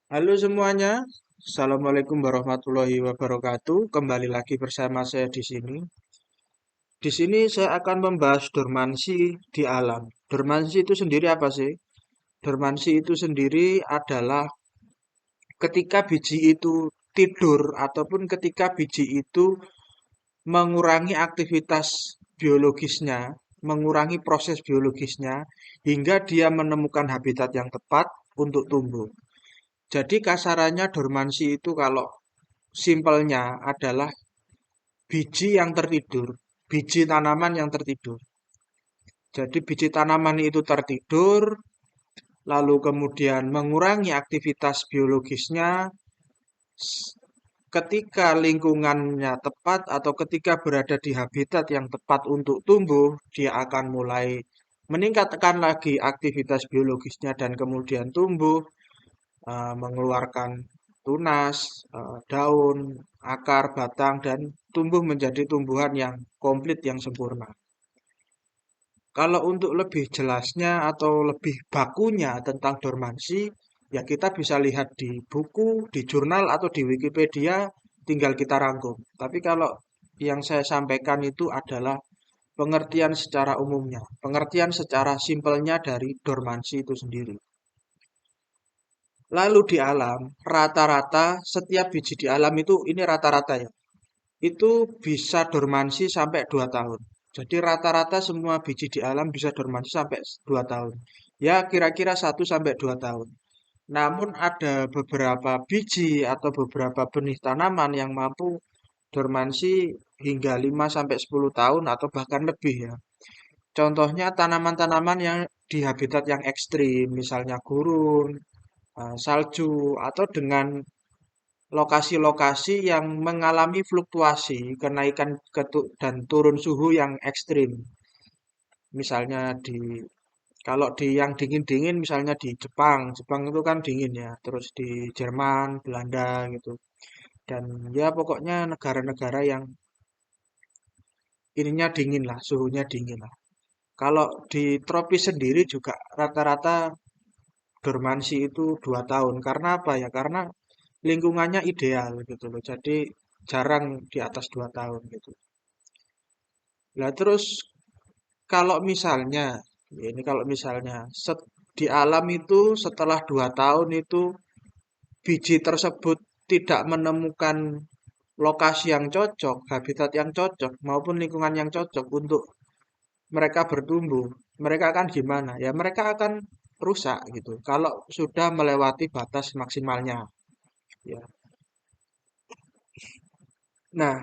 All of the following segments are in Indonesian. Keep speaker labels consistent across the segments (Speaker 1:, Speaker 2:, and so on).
Speaker 1: Halo semuanya, Assalamualaikum warahmatullahi wabarakatuh. Kembali lagi bersama saya di sini. Di sini saya akan membahas dormansi di alam. Dormansi itu sendiri apa sih? Dormansi itu sendiri adalah ketika biji itu tidur ataupun ketika biji itu mengurangi aktivitas biologisnya, mengurangi proses biologisnya hingga dia menemukan habitat yang tepat untuk tumbuh. Jadi kasarannya dormansi itu kalau simpelnya adalah biji yang tertidur, biji tanaman yang tertidur. Jadi biji tanaman itu tertidur, lalu kemudian mengurangi aktivitas biologisnya. Ketika lingkungannya tepat atau ketika berada di habitat yang tepat untuk tumbuh, dia akan mulai meningkatkan lagi aktivitas biologisnya dan kemudian tumbuh, mengeluarkan tunas, daun, akar, batang, dan tumbuh menjadi tumbuhan yang komplit yang sempurna. Kalau untuk lebih jelasnya atau lebih bakunya tentang dormansi, ya kita bisa lihat di buku, di jurnal, atau di Wikipedia, tinggal kita rangkum. Tapi kalau yang saya sampaikan itu adalah pengertian secara umumnya, pengertian secara simpelnya dari dormansi itu sendiri. Lalu di alam, rata-rata setiap biji di alam itu, ini rata-rata ya, itu bisa dormansi sampai 2 tahun. Jadi rata-rata semua biji di alam bisa dormansi sampai 2 tahun. Ya kira-kira 1 sampai 2 tahun. Namun ada beberapa biji atau beberapa benih tanaman yang mampu dormansi hingga 5 sampai 10 tahun atau bahkan lebih ya. Contohnya tanaman-tanaman yang di habitat yang ekstrim, misalnya gurun, salju, atau dengan lokasi-lokasi yang mengalami fluktuasi kenaikan dan turun suhu yang ekstrim. Misalnya kalau di yang dingin-dingin misalnya di Jepang, Jepang itu kan dingin ya, terus di Jerman, Belanda gitu. Dan ya pokoknya negara-negara yang ininya dingin lah, suhunya dingin lah. Kalau di tropis sendiri juga rata-rata dormansi itu 2 tahun. Karena apa ya? Karena lingkungannya ideal gitu loh. Jadi jarang di atas 2 tahun gitu. Nah terus kalau misalnya, ya ini kalau misalnya di alam itu setelah 2 tahun itu biji tersebut tidak menemukan lokasi yang cocok, habitat yang cocok maupun lingkungan yang cocok untuk mereka bertumbuh, mereka akan gimana? Ya mereka akan rusak gitu. Kalau sudah melewati batas maksimalnya, ya. Nah,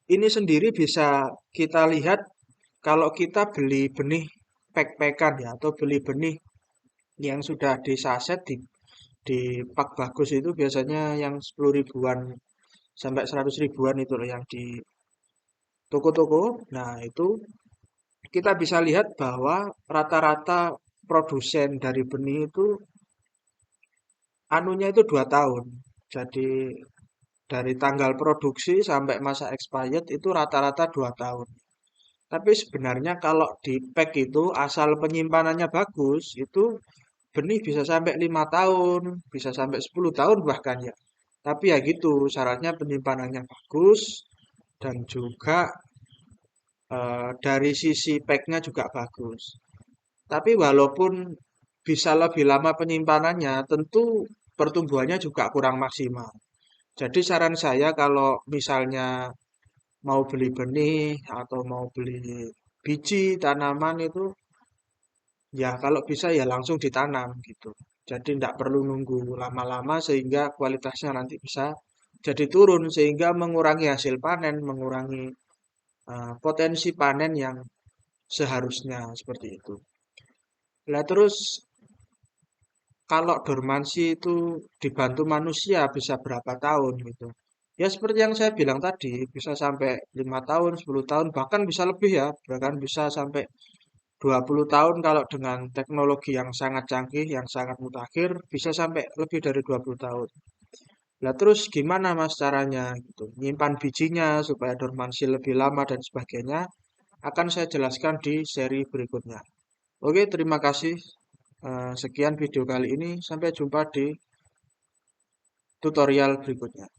Speaker 1: ini sendiri bisa kita lihat kalau kita beli benih pek-pekan ya atau beli benih yang sudah disaset di pak bagus itu biasanya yang 10 ribuan sampai 100 ribuan itu loh yang di toko-toko. Nah, itu kita bisa lihat bahwa rata-rata produsen dari benih itu anunya itu 2 tahun. Jadi dari tanggal produksi sampai masa expired itu rata-rata 2 tahun. Tapi sebenarnya kalau di pack itu asal penyimpanannya bagus, itu benih bisa sampai 5 tahun, bisa sampai 10 tahun bahkan ya. Tapi ya gitu, syaratnya penyimpanannya bagus dan juga dari sisi packnya juga bagus. Tapi walaupun bisa lebih lama penyimpanannya, tentu pertumbuhannya juga kurang maksimal. Jadi saran saya kalau misalnya mau beli benih atau mau beli biji tanaman itu ya kalau bisa ya langsung ditanam gitu. Jadi tidak perlu nunggu lama-lama sehingga kualitasnya nanti bisa jadi turun sehingga mengurangi hasil panen, mengurangi potensi panen yang seharusnya seperti itu. Lah terus kalau dormansi itu dibantu manusia bisa berapa tahun gitu. Ya seperti yang saya bilang tadi, bisa sampai 5 tahun, 10 tahun, bahkan bisa lebih ya, bahkan bisa sampai 20 tahun kalau dengan teknologi yang sangat canggih, yang sangat mutakhir, bisa sampai lebih dari 20 tahun. Nah terus gimana mas caranya gitu, nyimpan bijinya supaya dormansi lebih lama dan sebagainya, akan saya jelaskan di seri berikutnya. Oke, terima kasih. Sekian video kali ini. Sampai jumpa di tutorial berikutnya.